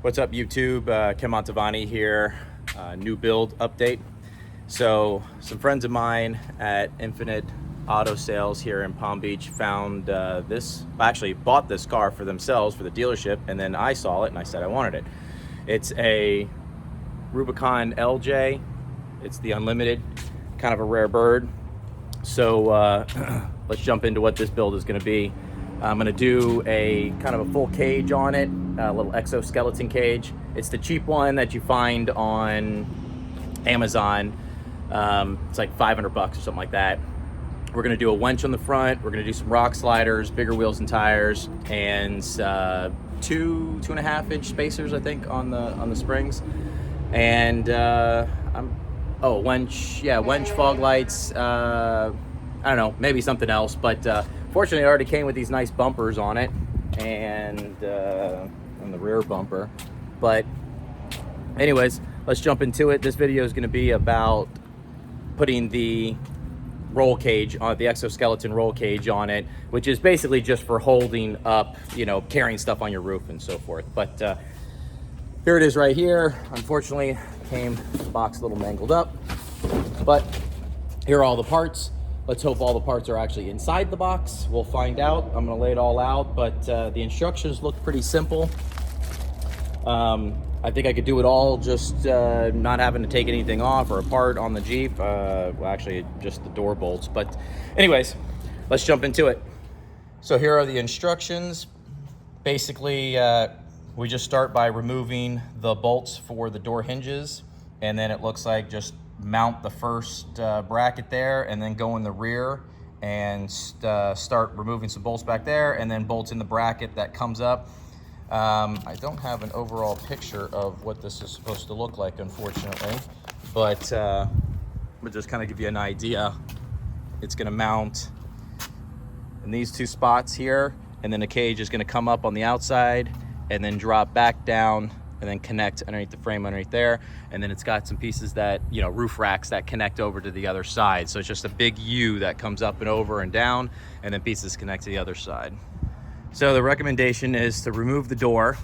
What's up, YouTube? Ken Montavani here. New build update. So some friends of mine at Infinite Auto Sales here in Palm Beach found actually bought this car for themselves for the dealership, and then I saw it and I said I wanted it. It's a Rubicon LJ. It's the Unlimited, kind of a rare bird. So let's jump into what this build is going to be. I'm going to do a kind of a full cage on it, a little exoskeleton cage. It's the cheap one that you find on Amazon. It's like 500 bucks or something like that. We're going to do a winch on the front. We're going to do some rock sliders, bigger wheels and tires, and 2.5 inch spacers, I think, on the springs. And winch, fog lights. I don't know, maybe something else, but fortunately, it already came with these nice bumpers on it, and on the rear bumper. But anyways, let's jump into it. This video is going to be about putting the roll cage on the exoskeleton roll cage on it, which is basically just for holding up, carrying stuff on your roof and so forth. But here it is right here. Unfortunately, the box a little mangled up, but here are all the parts. Let's hope all the parts are actually inside the box. We'll find out. I'm gonna lay it all out, but the instructions look pretty simple. I think I could do it all just not having to take anything off or apart on the Jeep. Well, actually, just the door bolts. But anyways, let's jump into it. So here are the instructions. Basically, we just start by removing the bolts for the door hinges, and then it looks like just mount the first bracket there, and then go in the rear and start removing some bolts back there, and then bolts in the bracket that comes up. I don't have an overall picture of what this is supposed to look like, unfortunately, but we'll just kind of give you an idea. It's going to mount in these two spots here, and then the cage is going to come up on the outside and then drop back down and then connect underneath the frame underneath there. And then it's got some pieces that, roof racks that connect over to the other side. So it's just a big U that comes up and over and down, and then pieces connect to the other side. So the recommendation is to remove the door.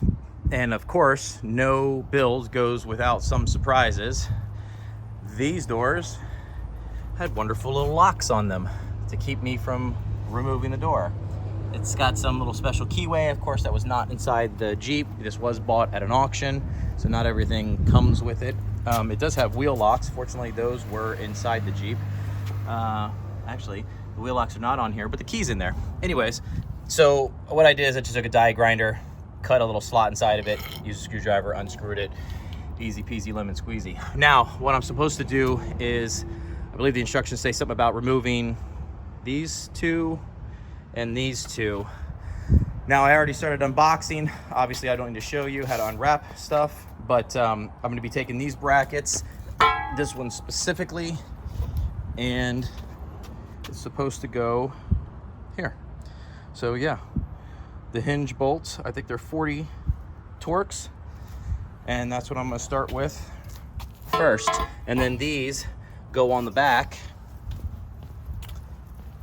And of course, no build goes without some surprises. These doors had wonderful little locks on them to keep me from removing the door. It's got some little special keyway, of course, that was not inside the Jeep. This was bought at an auction, so not everything comes with it. It does have wheel locks. Fortunately, those were inside the Jeep. Actually, the wheel locks are not on here, but the key's in there. Anyways, so what I did is I just took a die grinder, cut a little slot inside of it, used a screwdriver, unscrewed it. Easy peasy lemon squeezy. Now, what I'm supposed to do is, I believe the instructions say something about removing these two and these two. Now, I already started unboxing. Obviously, I don't need to show you how to unwrap stuff, but I'm going to be taking these brackets, this one specifically, and it's supposed to go here. So yeah, the hinge bolts, I think they're 40 Torx, and that's what I'm going to start with first. And then these go on the back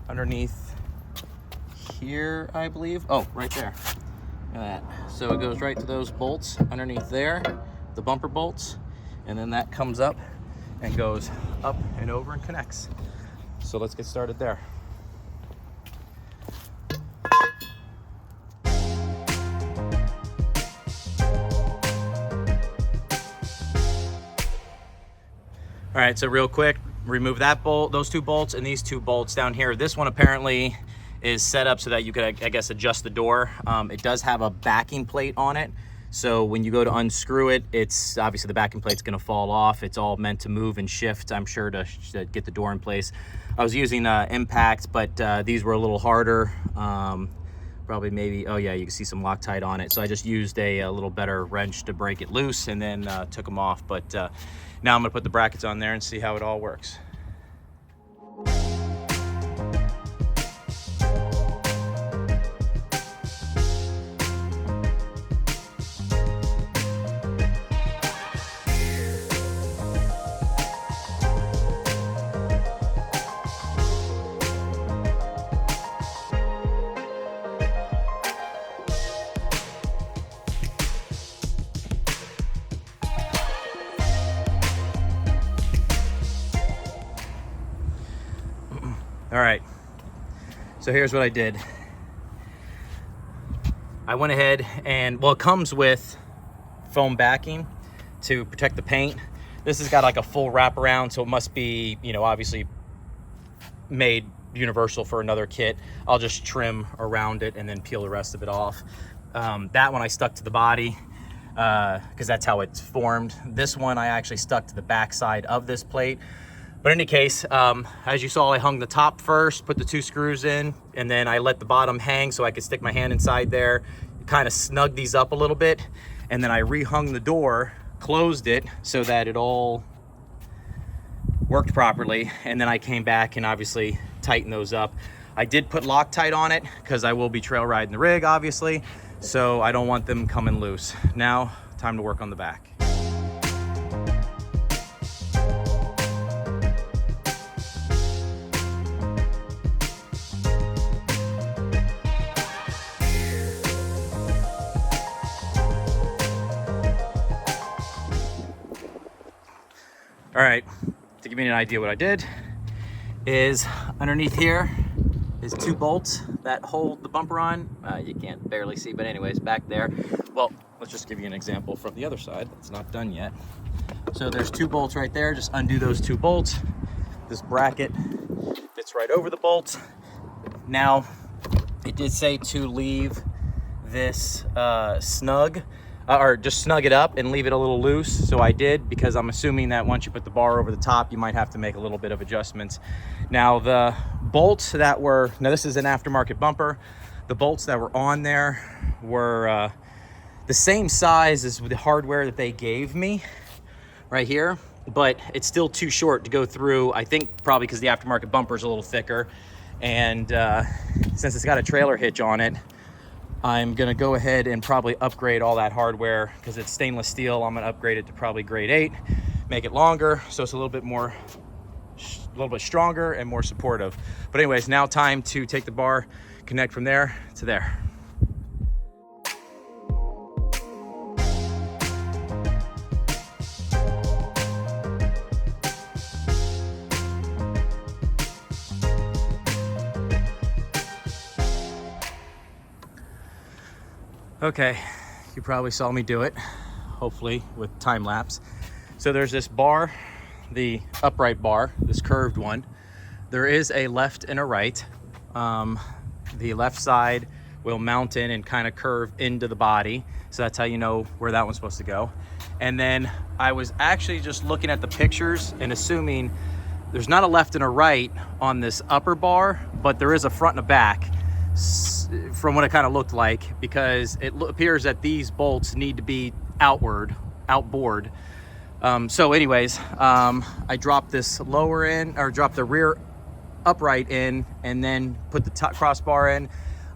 underneath here, I believe. Oh, right there. Look at that. So it goes right to those bolts underneath there, the bumper bolts, and then that comes up and goes up and over and connects. So let's get started there. All right, so real quick, remove that bolt, those two bolts, and these two bolts down here. This one apparently is set up so that you could, I guess, adjust the door. It does have a backing plate on it. So when you go to unscrew it, it's obviously the backing plate's gonna fall off. It's all meant to move and shift, I'm sure, to get the door in place. I was using Impact, but these were a little harder. Probably maybe, oh yeah, you can see some Loctite on it. So I just used a little better wrench to break it loose, and then took them off. But now I'm gonna put the brackets on there and see how it all works. All right, so here's what I did. I went ahead and, well, it comes with foam backing to protect the paint. This has got like a full wraparound, so it must be, you know, obviously made universal for another kit. I'll just trim around it and then peel the rest of it off. That one I stuck to the body because that's how it's formed. This one I actually stuck to the back side of this plate. But in any case, as you saw, I hung the top first, put the 2 screws in, and then I let the bottom hang so I could stick my hand inside there, kind of snug these up a little bit, and then I rehung the door, closed it so that it all worked properly, and then I came back and obviously tightened those up. I did put Loctite on it because I will be trail riding the rig, obviously, so I don't want them coming loose. Now, time to work on the back. All right, to give you an idea what I did is underneath here is 2 bolts that hold the bumper on. You can't barely see, but anyways, back there. Well, let's just give you an example from the other side. It's not done yet. So there's 2 bolts right there. Just undo those 2 bolts. This bracket fits right over the bolts. Now, it did say to leave this snug, or just snug it up and leave it a little loose. So I did, because I'm assuming that once you put the bar over the top, you might have to make a little bit of adjustments. Now the bolts that were, now this is an aftermarket bumper. The bolts that were on there were the same size as the hardware that they gave me right here, but it's still too short to go through. I think probably because the aftermarket bumper is a little thicker. And since it's got a trailer hitch on it, I'm gonna go ahead and probably upgrade all that hardware because it's stainless steel. I'm gonna upgrade it to probably grade 8, make it longer so it's a little bit stronger and more supportive. But anyways, now time to take the bar, connect from there to there. Okay, you probably saw me do it, hopefully with time lapse. So there's this bar, the upright bar, this curved one. There is a left and a right. The left side will mount in and kind of curve into the body. So that's how you know where that one's supposed to go. And then I was actually just looking at the pictures and assuming there's not a left and a right on this upper bar, but there is a front and a back, from what it kind of looked like, because it appears that these bolts need to be outboard. So anyways, I dropped this lower in, or dropped the rear upright in, and then put the top crossbar in.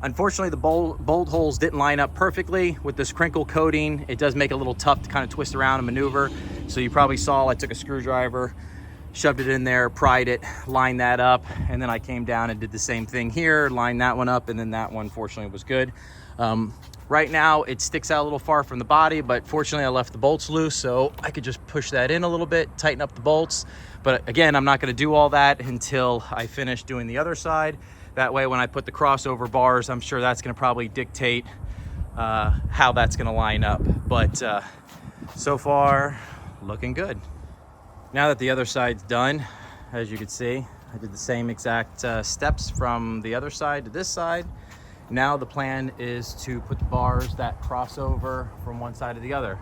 Unfortunately, the bolt holes didn't line up perfectly with this crinkle coating. It does make it a little tough to kind of twist around and maneuver. So you probably saw I took a screwdriver, shoved it in there, pried it, lined that up, and then I came down and did the same thing here, lined that one up, and then that one fortunately was good. Right now it sticks out a little far from the body, but fortunately I left the bolts loose, so I could just push that in a little bit, tighten up the bolts. But again, I'm not gonna do all that until I finish doing the other side. That way when I put the crossover bars, I'm sure that's gonna probably dictate how that's gonna line up. But so far, looking good. Now that the other side's done, as you can see, I did the same exact steps from the other side to this side. Now the plan is to put the bars that cross over from one side to the other.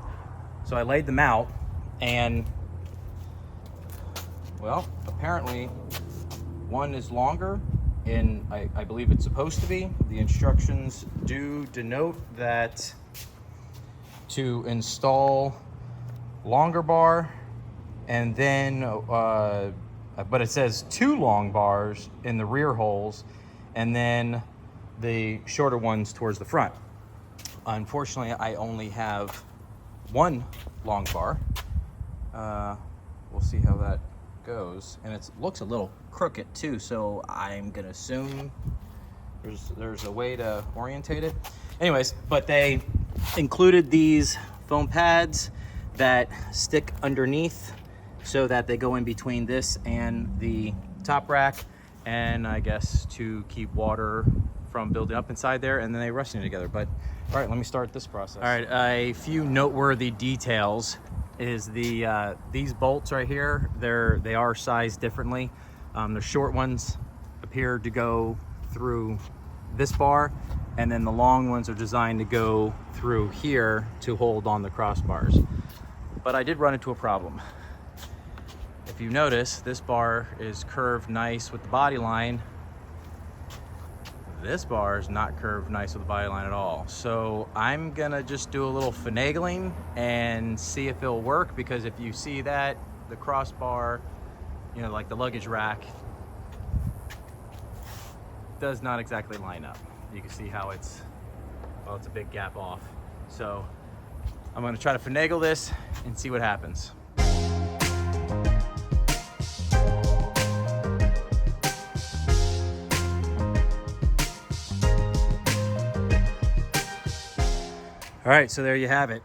So I laid them out, and well, apparently one is longer, and I believe it's supposed to be. The instructions do denote that to install longer bar, and then, but it says 2 long bars in the rear holes, and then the shorter ones towards the front. Unfortunately, I only have 1 long bar. We'll see how that goes. And it looks a little crooked too, so I'm gonna assume there's a way to orientate it. Anyways, but they included these foam pads that stick underneath so that they go in between this and the top rack. and I guess to keep water from building up inside there, and then they rusting together. But all right, let me start this process. All right, a few noteworthy details is these bolts right here, they are sized differently. The short ones appear to go through this bar, and then the long ones are designed to go through here to hold on the crossbars. But I did run into a problem. If you notice, this bar is curved nice with the body line. This bar is not curved nice with the body line at all. So I'm gonna just do a little finagling and see if it'll work, because if you see that, the crossbar, you know, like the luggage rack, does not exactly line up. You can see how it's a big gap off. So I'm gonna try to finagle this and see what happens. All right, so there you have it.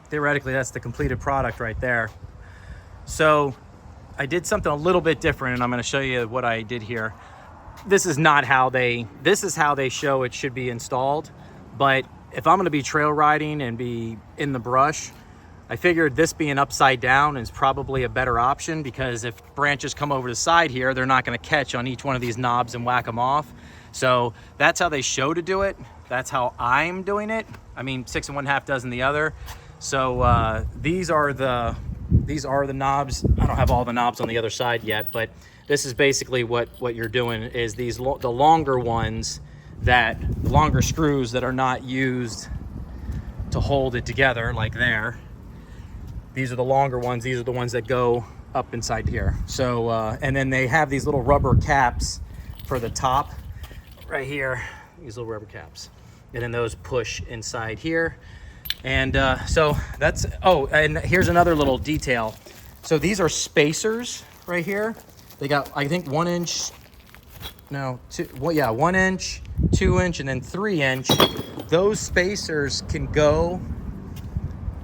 Theoretically, that's the completed product right there. So I did something a little bit different, and I'm gonna show you what I did here. This is how they show it should be installed. But if I'm gonna be trail riding and be in the brush, I figured this being upside down is probably a better option, because if branches come over the side here, they're not gonna catch on each one of these knobs and whack them off. So that's how they show to do it. That's how I'm doing it. I mean, 6 1/2 dozen the other. So these are the knobs. I don't have all the knobs on the other side yet, but this is basically what you're doing is the longer ones, the longer screws that are not used to hold it together, like there. These are the longer ones. These are the ones that go up inside here. So, and then they have these little rubber caps for the top right here, these little rubber caps. And then those push inside here. And so that's, oh, and here's another little detail. So these are spacers right here. They got, I think 1 inch, no, 1 inch, 2 inch, and then 3 inch. Those spacers can go,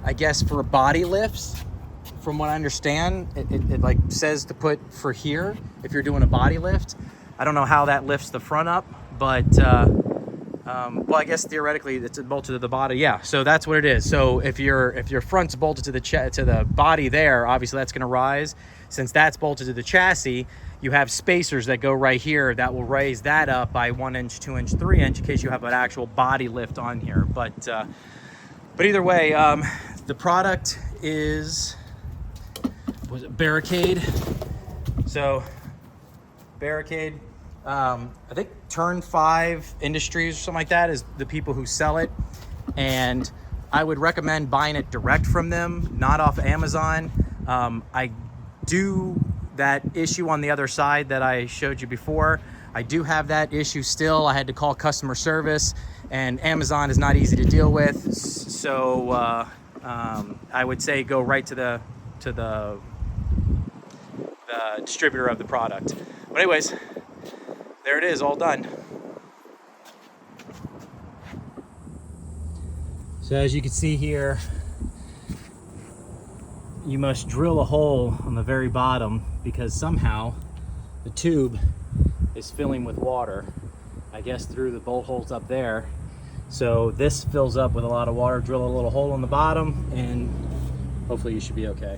I guess, for body lifts. From what I understand, it like says to put for here if you're doing a body lift. I don't know how that lifts the front up, but well, I guess theoretically it's bolted to the body. Yeah, so that's what it is. So if your front's bolted to the body there, obviously that's going to rise. Since that's bolted to the chassis, you have spacers that go right here that will raise that up by 1 inch, 2 inch, 3 inch in case you have an actual body lift on here. But either way, the product was it Barricade? So Barricade. I think Turn 5 Industries or something like that is the people who sell it, and I would recommend buying it direct from them, not off Amazon. I do that issue on the other side that I showed you before. I do have that issue still. I had to call customer service, and Amazon is not easy to deal with. So I would say go right to the distributor of the product. But anyways, there it is, all done. So as you can see here, you must drill a hole on the very bottom because somehow the tube is filling with water, I guess through the bolt holes up there. So this fills up with a lot of water. Drill a little hole on the bottom and hopefully you should be okay.